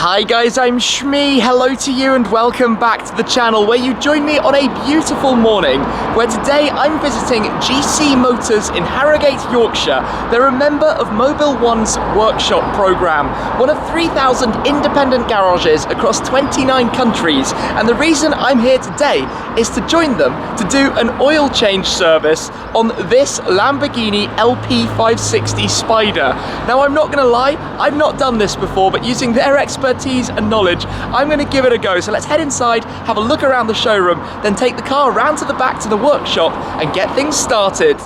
Hi guys, I'm Shmee. Hello to you and welcome back to the channel where you join me on a beautiful morning where today I'm visiting GC Motors in Harrogate, Yorkshire. They're a member of Mobil1's Workshop Programme, one of 3,000 independent garages across 29 countries, and the reason I'm here today is to join them to do an oil change service on this Lamborghini LP560 Spyder. Now I'm not going to lie, I've not done this before, but using their expertise and knowledge, I'm going to give it a go. So let's head inside, have a look around the showroom, then take the car around to the back to the workshop and get things started.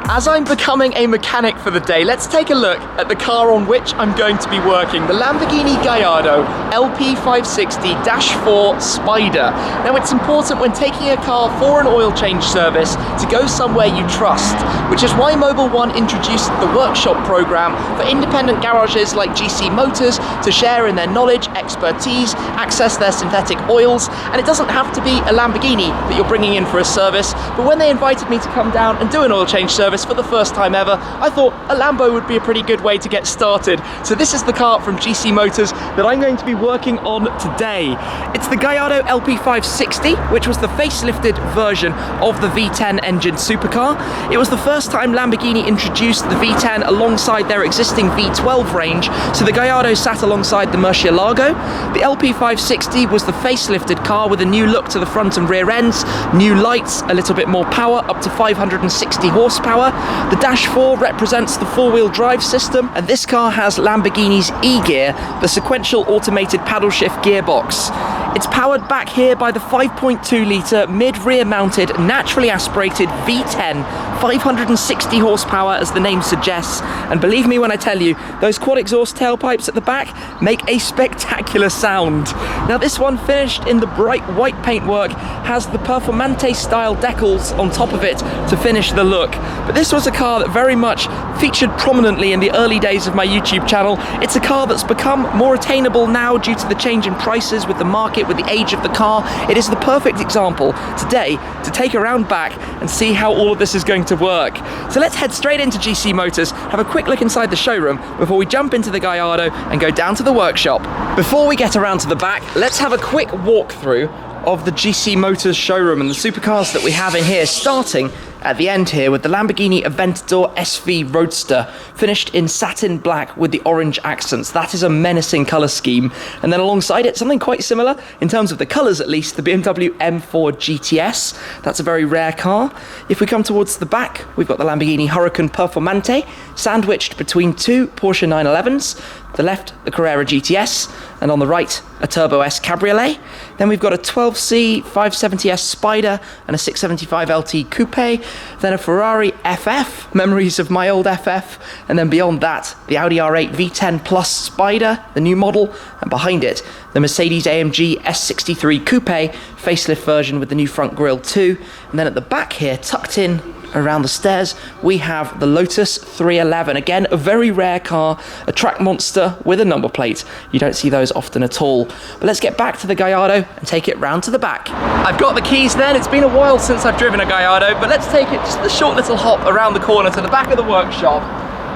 As I'm becoming a mechanic for the day, let's take a look at the car on which I'm going to be working, the Lamborghini Gallardo LP560-4 Spyder. Now it's important when taking a car for an oil change service to go somewhere you trust, which is why Mobil1 introduced the Workshop Programme for independent garages like GC Motors to share in their knowledge, expertise, access their synthetic oils, and it doesn't have to be a Lamborghini that you're bringing in for a service, but when they invited me to come down and do an oil change service for the first time ever, I thought a Lambo would be a pretty good way to get started. So this is the car from GC Motors that I'm going to be working on today. It's the Gallardo LP560, which was the facelifted version of the V10 engine supercar. It was the first time Lamborghini introduced the V10 alongside their existing V12 range, so the Gallardo sat alongside the Murcielago. The LP560 was the facelifted car with a new look to the front and rear ends, new lights, a little bit more power, up to 560 horsepower. The Dash 4 represents the four-wheel drive system, and this car has Lamborghini's E-Gear, the sequential automated paddle shift gearbox. It's powered back here by the 5.2-litre mid-rear mounted naturally aspirated V10, 560 horsepower as the name suggests, and believe me when I tell you, those quad exhaust tailpipes at the back make a spectacular sound. Now this one, finished in the bright white paintwork, has the Performante style decals on top of it to finish the look. But this was a car that very much featured prominently in the early days of my YouTube channel. It's a car that's become more attainable now due to the change in prices with the market, with the age of the car. It is the perfect example today to take a round back and see how all of this is going to work. So let's head straight into GC Motors, have a quick look inside the showroom before we jump into the Gallardo and go down to the workshop. Before we get around to the back, let's have a quick walkthrough of the GC Motors showroom and the supercars that we have in here, starting at the end here with the Lamborghini Aventador SV Roadster, finished in satin black with the orange accents. That is a menacing colour scheme. And then alongside it, something quite similar, in terms of the colours at least, the BMW M4 GTS. That's a very rare car. If we come towards the back, we've got the Lamborghini Huracan Performante, sandwiched between two Porsche 911s. The left, the Carrera GTS, and on the right, a Turbo S Cabriolet. Then we've got a 12C 570S Spyder and a 675 LT Coupe. Then a Ferrari FF, memories of my old FF. And then beyond that, the Audi R8 V10 Plus Spyder, the new model. And behind it, the Mercedes-AMG S63 Coupe, facelift version with the new front grille too. And then at the back here, tucked in around the stairs, we have the Lotus 311. Again, a very rare car, a track monster with a number plate. You don't see those often at all. But let's get back to the Gallardo and take it round to the back. I've got the keys then. It's been a while since I've driven a Gallardo, but let's take it just a short little hop around the corner to the back of the workshop.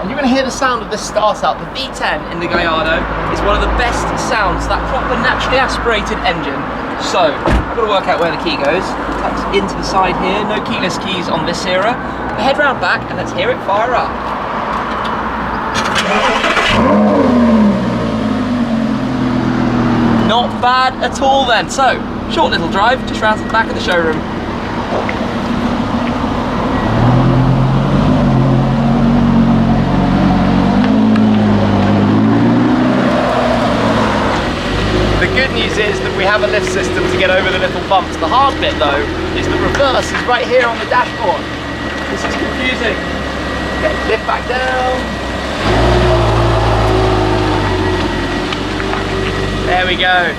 And you're going to hear the sound of this startup. The V10 in the Gallardo is one of the best sounds, that proper naturally aspirated engine. So, I've got to work out where the key goes. Tucks into the side here, no keyless keys on this era. But head round back and let's hear it fire up. Not bad at all then. So, short little drive, just round to the back of the showroom. The good news is that we have a lift system to get over the little bumps. The hard bit though is the reverse is right here on the dashboard. This is confusing. Okay, lift back down. There we go.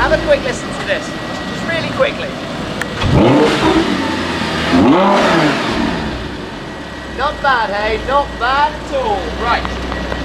Have a quick listen to this, just really quickly. Not bad, hey? Not bad at all. Right,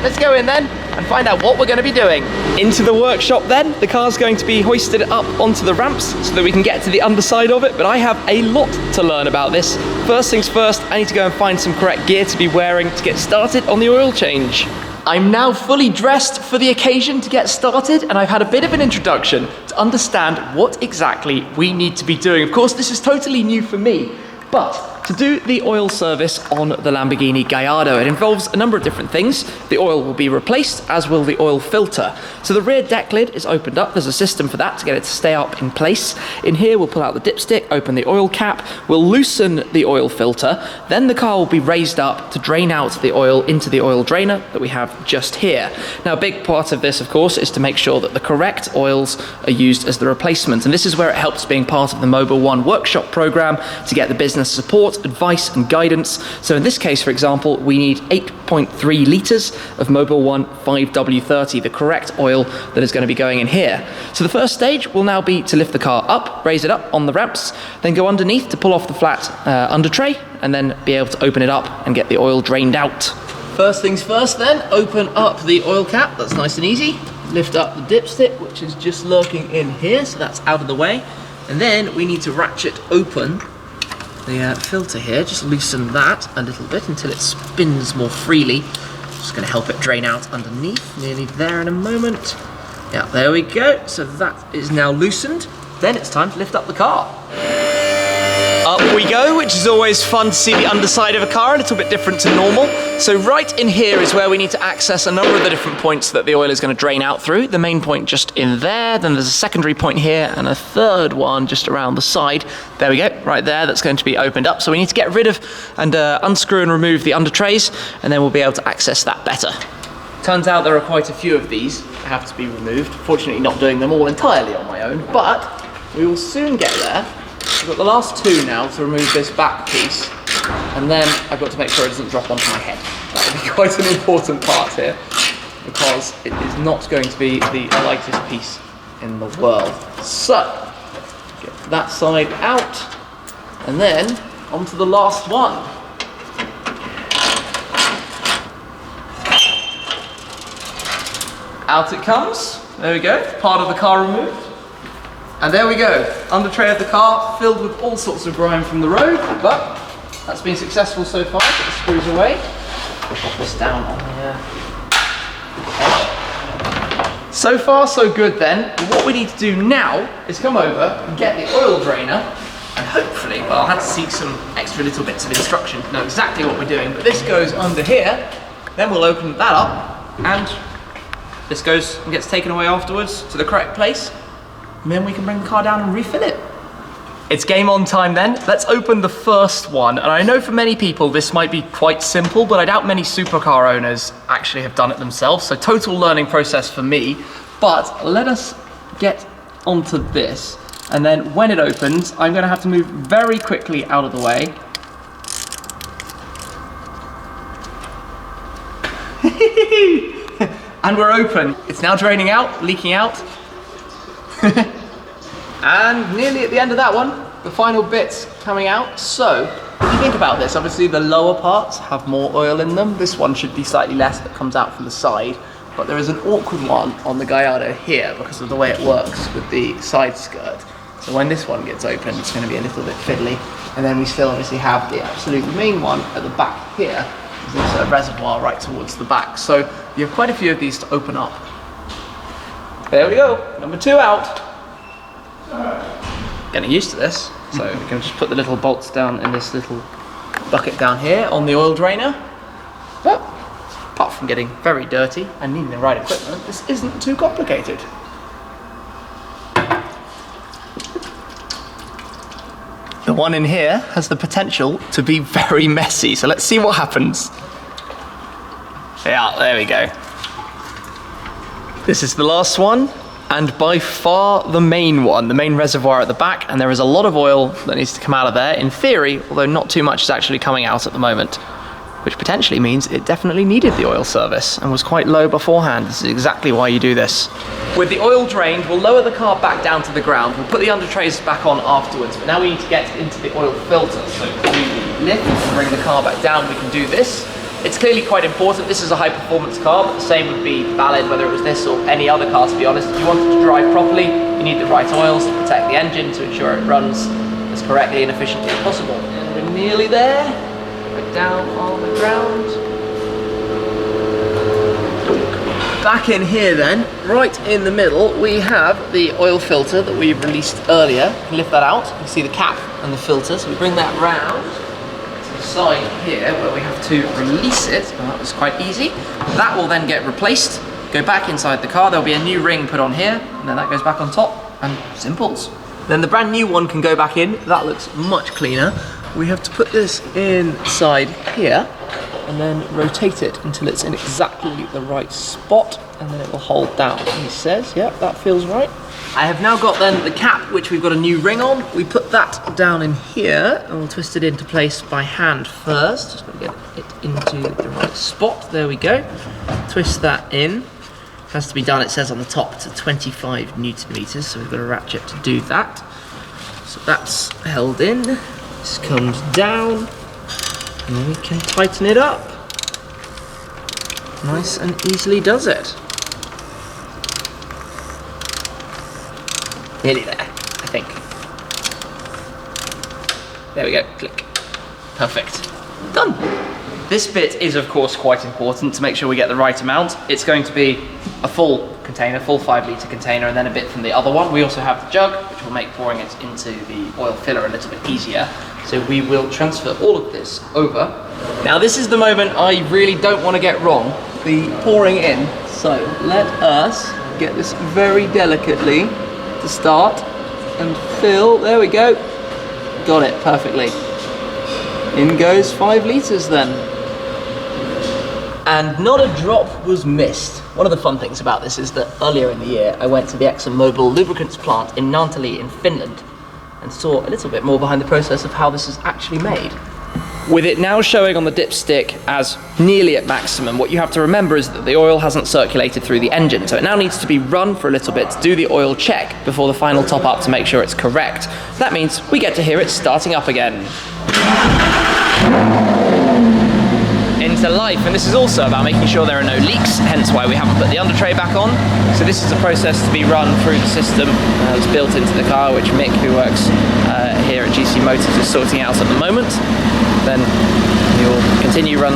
let's go in then and find out what we're going to be doing. Into the workshop then. The car's going to be hoisted up onto the ramps so that we can get to the underside of it, but I have a lot to learn about this. First things first, I need to go and find some correct gear to be wearing to get started on the oil change. I'm now fully dressed for the occasion to get started, and I've had a bit of an introduction to understand what exactly we need to be doing. Of course, this is totally new for me, but to do the oil service on the Lamborghini Gallardo, it involves a number of different things. The oil will be replaced, as will the oil filter. So the rear deck lid is opened up. There's a system for that to get it to stay up in place. In here, we'll pull out the dipstick, open the oil cap, we'll loosen the oil filter, then the car will be raised up to drain out the oil into the oil drainer that we have just here. Now, a big part of this, of course, is to make sure that the correct oils are used as the replacement, and this is where it helps being part of the Mobil1 Workshop Programme to get the business support, advice and guidance. So in this case, for example, we need 8.3 litres of Mobil1 5W30, the correct oil that is going to be going in here. So the first stage will now be to lift the car up, raise it up on the ramps, then go underneath to pull off the flat under tray, and then be able to open it up and get the oil drained out. First things first then, open up the oil cap. That's nice and easy. Lift up the dipstick, which is just lurking in here, so that's out of the way. And then we need to ratchet open the filter here. Just loosen that a little bit until it spins more freely. Just going to help it drain out underneath. Nearly there in a moment. Yeah, there we go. So that is now loosened. Then it's time to lift up the car. Up we go, which is always fun to see the underside of a car, a little bit different to normal. So right in here is where we need to access a number of the different points that the oil is going to drain out through. The main point just in there, then there's a secondary point here, and a third one just around the side. There we go, right there, that's going to be opened up. So we need to get rid of and unscrew and remove the under trays, and then we'll be able to access that better. Turns out there are quite a few of these that have to be removed. Fortunately not doing them all entirely on my own, but we will soon get there. I've got the last two now to remove this back piece, and then I've got to make sure it doesn't drop onto my head. That will be quite an important part here, because it is not going to be the lightest piece in the world. So, get that side out, and then onto the last one. Out it comes. There we go, part of the car removed. And there we go, under tray of the car, filled with all sorts of grime from the road, but that's been successful so far. Get the screws away. Pop this down on here. So far, so good then. What we need to do now is come over and get the oil drainer, and hopefully, well, I'll have to seek some extra little bits of instruction to know exactly what we're doing, but this goes under here, then we'll open that up, and this goes and gets taken away afterwards to the correct place. And then we can bring the car down and refill it. It's game on time then. Let's open the first one. And I know for many people this might be quite simple, but I doubt many supercar owners actually have done it themselves. So total learning process for me. But let us get onto this. And then when it opens, I'm gonna have to move very quickly out of the way. And we're open. It's now draining out, leaking out. And nearly at the end of that one, the final bits coming out. So, if you think about this, obviously the lower parts have more oil in them. This one should be slightly less that comes out from the side. But there is an awkward one on the Gallardo here because of the way it works with the side skirt. So when this one gets open, it's going to be a little bit fiddly. And then we still obviously have the absolute main one at the back here. There's also a reservoir right towards the back. So you have quite a few of these to open up. There we go, number 2 out. Getting used to this, so we can just put the little bolts down in this little bucket down here on the oil drainer. But apart from getting very dirty and needing the right equipment, this isn't too complicated. The one in here has the potential to be very messy, so let's see what happens. Yeah, there we go. This is the last one, and by far the main one, the main reservoir at the back, and there is a lot of oil that needs to come out of there, in theory, although not too much is actually coming out at the moment. which potentially means it definitely needed the oil service and was quite low beforehand. This is exactly why you do this. With the oil drained, we'll lower the car back down to the ground. We'll put the under trays back on afterwards, but now we need to get into the oil filter. So we lift and bring the car back down. We can do this. It's clearly quite important. This is a high performance car, but the same would be valid whether it was this or any other car, to be honest. If you wanted to drive properly, you need the right oils to protect the engine to ensure it runs as correctly and efficiently as possible. And we're nearly there. Back down on the ground. Back in here then, right in the middle, we have the oil filter that we released earlier. You can lift that out, you can see the cap and the filter, so we bring that round to the side here where we have to release it. Well, that was quite easy. That will then get replaced, go back inside the car, there'll be a new ring put on here, and then that goes back on top, and simples. Then the brand new one can go back in, that looks much cleaner. We have to put this inside here, and then rotate it until it's in exactly the right spot, and then it will hold down. He says, yeah, that feels right. I have now got then the cap, which we've got a new ring on. We put that down in here, and we'll twist it into place by hand first. Just got to get it into the right spot. There we go. Twist that in. Has to be done, it says on the top, to 25 Newton meters, so we've got a ratchet to do that. So that's held in. This comes down. And we can tighten it up. Nice and easily does it. Nearly there, I think. There we go, click. Perfect. Done. This bit is of course quite important to make sure we get the right amount. It's going to be a full container, full 5 litre container, and then a bit from the other one. We also have the jug, which will make pouring it into the oil filler a little bit easier. So we will transfer all of this over. Now this is the moment I really don't want to get wrong, the pouring in. So let us get this very delicately to start and fill. There we go. Got it perfectly. In goes 5 litres then. And not a drop was missed. One of the fun things about this is that earlier in the year I went to the ExxonMobil lubricants plant in Naantali in Finland and saw a little bit more behind the process of how this is actually made. With it now showing on the dipstick as nearly at maximum, what you have to remember is that the oil hasn't circulated through the engine, so it now needs to be run for a little bit to do the oil check before the final top up to make sure it's correct. That means we get to hear it starting up again. Into life, and this is also about making sure there are no leaks, hence why we haven't put the under tray back on. So this is a process to be run through the system that's built into the car, which Mick, who works here at GC Motors, is sorting out at the moment. Then you'll continue run,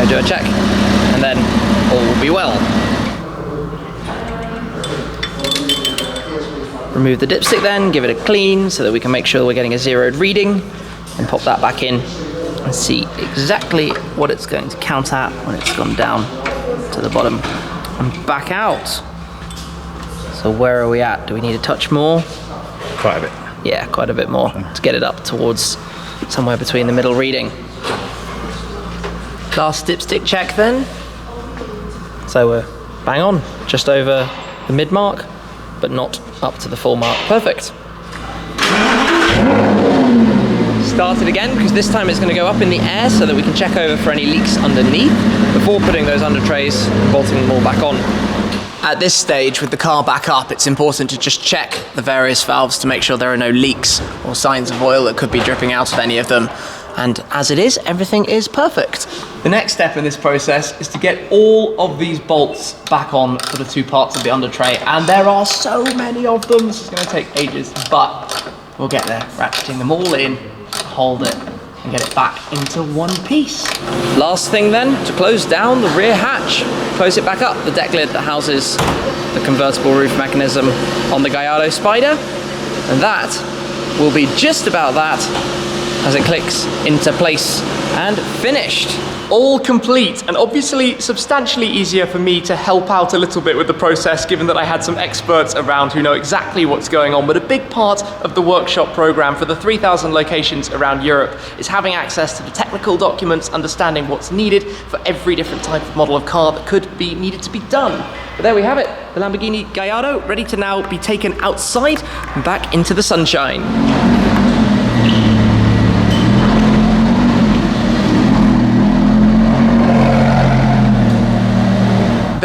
do a check, and then all will be well. Remove the dipstick then, give it a clean so that we can make sure we're getting a zeroed reading, and pop that back in and see exactly what it's going to count at when it's gone down to the bottom and back out. So where are we at? Do we need a touch more? Quite a bit. Yeah, quite a bit more to get it up towards somewhere between the middle reading. Last dipstick check then. So we're bang on, just over the mid mark, but not up to the full mark. Perfect. Start it again, because this time it's going to go up in the air so that we can check over for any leaks underneath before putting those under trays and bolting them all back on. At this stage, with the car back up, it's important to just check the various valves to make sure there are no leaks or signs of oil that could be dripping out of any of them. And as it is, everything is perfect. The next step in this process is to get all of these bolts back on for the 2 parts of the under tray, and there are so many of them, this is going to take ages, but we'll get there, ratcheting them all in, hold it, and get it back into one piece. Last thing then, to close down the rear hatch. Close it back up, the deck lid that houses the convertible roof mechanism on the Gallardo Spyder, and that will be just about that as it clicks into place and finished. All complete, and obviously substantially easier for me to help out a little bit with the process, given that I had some experts around who know exactly what's going on. But a big part of the workshop program for the 3,000 locations around Europe is having access to the technical documents, understanding what's needed for every different type of model of car that could be needed to be done. But there we have it, the Lamborghini Gallardo, ready to now be taken outside and back into the sunshine.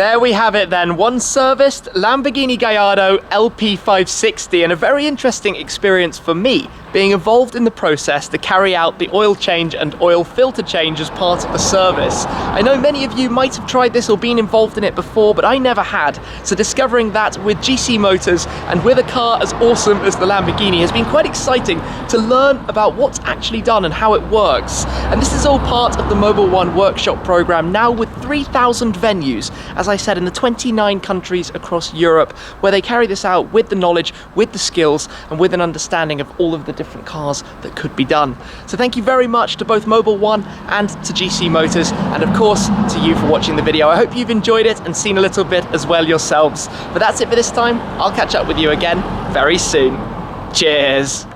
There we have it then, one serviced Lamborghini Gallardo LP560, and a very interesting experience for me, being involved in the process to carry out the oil change and oil filter change as part of the service. I know many of you might have tried this or been involved in it before, but I never had, so discovering that with GC Motors and with a car as awesome as the Lamborghini has been quite exciting to learn about what's actually done and how it works. And this is all part of the Mobil1 Workshop Programme, now with 3,000 venues, as I said, in the 29 countries across Europe, where they carry this out with the knowledge, with the skills, and with an understanding of all of the different cars that could be done. So thank you very much to both Mobil1 and to GC Motors, and of course to you for watching the video. I hope you've enjoyed it and seen a little bit as well yourselves. But that's it for this time. I'll catch up with you again very soon. Cheers!